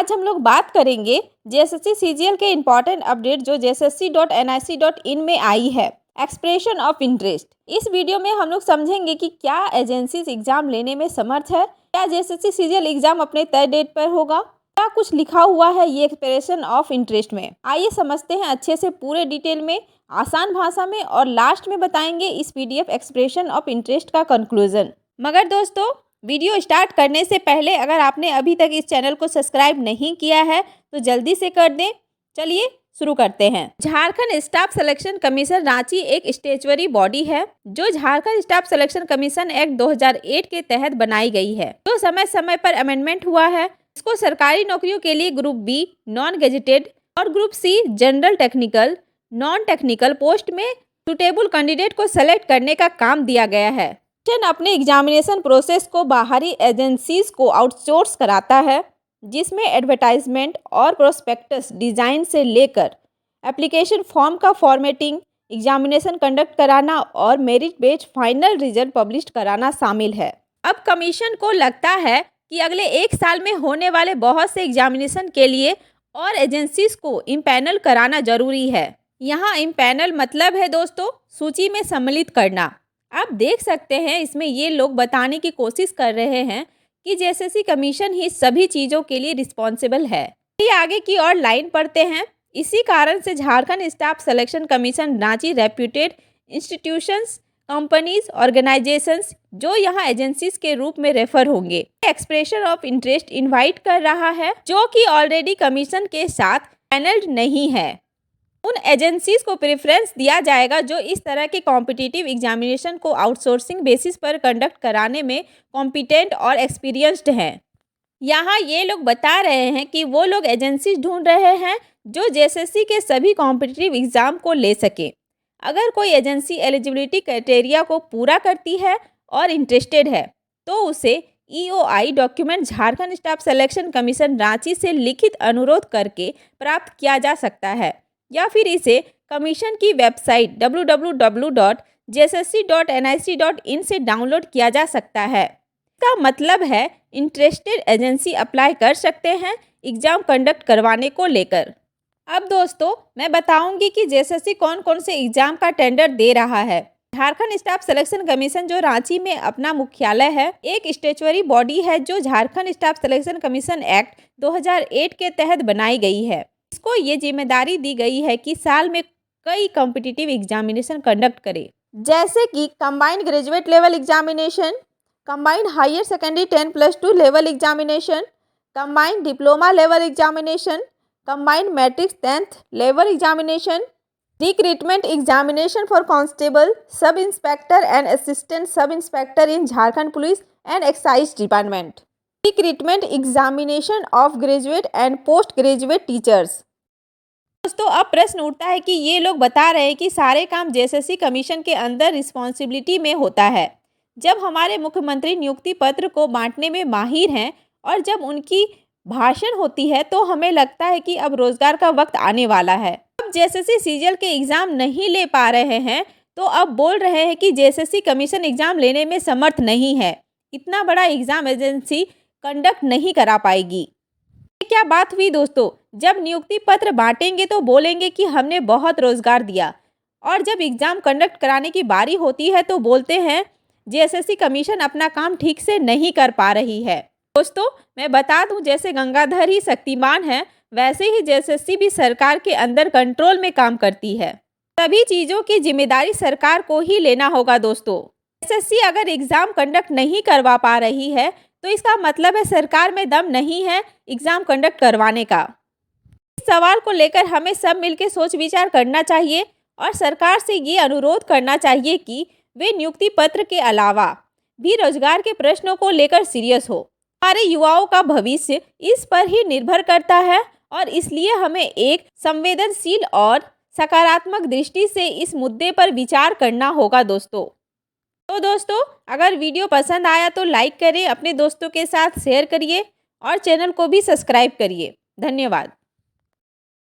आज हम लोग बात करेंगे जेएसएससी सीजीएल के इम्पॉर्टेंट अपडेट जो jssc.nic.in में आई है, एक्सप्रेशन ऑफ इंटरेस्ट। इस वीडियो में हम लोग समझेंगे कि क्या एजेंसीज एग्जाम लेने में समर्थ है, क्या जेएसएससी सीजीएल एग्जाम अपने तय डेट पर होगा, क्या कुछ लिखा हुआ है ये एक्सप्रेशन ऑफ इंटरेस्ट में। आइए समझते हैं अच्छे से पूरे डिटेल में, आसान भाषा में, और लास्ट में बताएंगे इस पीडीएफ एक्सप्रेशन ऑफ इंटरेस्ट का कंक्लूजन। मगर दोस्तों, वीडियो स्टार्ट करने से पहले अगर आपने अभी तक इस चैनल को सब्सक्राइब नहीं किया है तो जल्दी से कर दें। चलिए शुरू करते हैं। Jharkhand staff selection commission Ranchi एक स्टैट्यूटरी बॉडी है जो Jharkhand staff selection commission act 2008 के तहत बनाई गई है, जो समय समय पर अमेंडमेंट हुआ है। इसको सरकारी नौकरियों के लिए ग्रुप बी नॉन गेजेटेड और group C general technical non technical post में सुटेबल कैंडिडेट को सेलेक्ट करने का काम दिया गया है। अपने एग्जामिनेशन प्रोसेस को बाहरी एजेंसीज को आउटसोर्स कराता है, जिसमें एडवर्टाइजमेंट और प्रोस्पेक्टस डिज़ाइन से लेकर एप्लीकेशन फॉर्म का फॉर्मेटिंग, एग्जामिनेशन कंडक्ट कराना और merit based final result publish कराना शामिल है। अब कमीशन को लगता है कि अगले एक साल में होने वाले बहुत से एग्जामिनेशन के लिए और एजेंसीज को इम्पैनल कराना जरूरी है। यहाँ इम्पैनल मतलब है दोस्तों सूची में सम्मिलित करना। आप देख सकते हैं इसमें ये लोग बताने की कोशिश कर रहे हैं कि जेएसएससी कमीशन ही सभी चीज़ों के लिए रिस्पॉन्सिबल है। ये आगे की और लाइन पढ़ते हैं। इसी कारण से Jharkhand staff selection commission Ranchi reputed institutions, companies, organisations जो यहाँ एजेंसीज के रूप में रेफर होंगे, एक्सप्रेशन ऑफ इंटरेस्ट इनवाइट कर रहा है, जो कि ऑलरेडी कमीशन के साथ पैनल्ड नहीं है। उन एजेंसीज को प्रेफरेंस दिया जाएगा जो इस तरह के कॉम्पिटिटिव एग्जामिनेशन को आउटसोर्सिंग बेसिस पर कंडक्ट कराने में कॉम्पिटेंट और एक्सपीरियंस्ड हैं। यहाँ ये लोग बता रहे हैं कि वो लोग एजेंसीज ढूंढ रहे हैं जो जेएसएससी के सभी कॉम्पिटिटिव एग्जाम को ले सके। अगर कोई एजेंसी एलिजिबिलिटी क्राइटेरिया को पूरा करती है और इंटरेस्टेड है तो उसे EOI document Jharkhand staff selection commission Ranchi से लिखित अनुरोध करके प्राप्त किया जा सकता है, या फिर इसे कमीशन की वेबसाइट www.jssc.nic.in से डाउनलोड किया जा सकता है। इसका मतलब है इंटरेस्टेड एजेंसी अप्लाई कर सकते हैं एग्जाम कंडक्ट करवाने को लेकर। अब दोस्तों मैं बताऊंगी कि जेएसएससी कौन कौन से एग्जाम का टेंडर दे रहा है। झारखंड स्टाफ सिलेक्शन कमीशन जो रांची में अपना मुख्यालय है, एक स्टैट्यूटरी बॉडी है जो Jharkhand staff selection commission act 2008 के तहत बनाई गई है। इसको ये जिम्मेदारी दी गई है कि साल में कई कॉम्पिटिटिव एग्जामिनेशन कंडक्ट करे, जैसे कि combined graduate level examination, combined higher secondary 10+2 level examination, combined diploma level examination, combined matric 10th level examination, recruitment examination for constable, sub inspector and assistant sub inspector in Jharkhand police and excise department, recruitment examination of graduate and post graduate teachers. दोस्तों अब प्रश्न उठता है कि ये लोग बता रहे हैं कि सारे काम जेएसएससी कमीशन के अंदर रिस्पॉन्सिबिलिटी में होता है। जब हमारे मुख्यमंत्री नियुक्ति पत्र को बांटने में माहिर हैं और जब उनकी भाषण होती है तो हमें लगता है कि अब रोजगार का वक्त आने वाला है। अब जेएसएससी सीजीएल के एग्जाम नहीं ले पा रहे हैं तो अब बोल रहे हैं कि जेएसएससी कमीशन एग्जाम लेने में समर्थ नहीं है, इतना बड़ा एग्जाम एजेंसी कंडक्ट नहीं करा पाएगी। ये क्या बात हुई दोस्तों? जब नियुक्ति पत्र बांटेंगे तो बोलेंगे कि हमने बहुत रोजगार दिया, और जब एग्जाम कंडक्ट कराने की बारी होती है तो बोलते हैं जेएसएससी कमीशन अपना काम ठीक से नहीं कर पा रही है। दोस्तों मैं बता दूं, जैसे गंगाधर ही शक्तिमान है वैसे ही जेएसएससी भी सरकार के अंदर कंट्रोल में काम करती है। सभी चीज़ों की जिम्मेदारी सरकार को ही लेना होगा दोस्तों। जेएसएससी अगर एग्जाम कंडक्ट नहीं करवा पा रही है तो इसका मतलब है सरकार में दम नहीं है एग्जाम कंडक्ट करवाने का। इस सवाल को लेकर हमें सब मिलकर सोच विचार करना चाहिए और सरकार से ये अनुरोध करना चाहिए कि वे नियुक्ति पत्र के अलावा भी रोजगार के प्रश्नों को लेकर सीरियस हो। हमारे युवाओं का भविष्य इस पर ही निर्भर करता है और इसलिए हमें एक संवेदनशील और सकारात्मक दृष्टि से इस मुद्दे पर विचार करना होगा दोस्तों। तो दोस्तों अगर वीडियो पसंद आया तो लाइक करें, अपने दोस्तों के साथ शेयर करिए और चैनल को भी सब्सक्राइब करिए। धन्यवाद।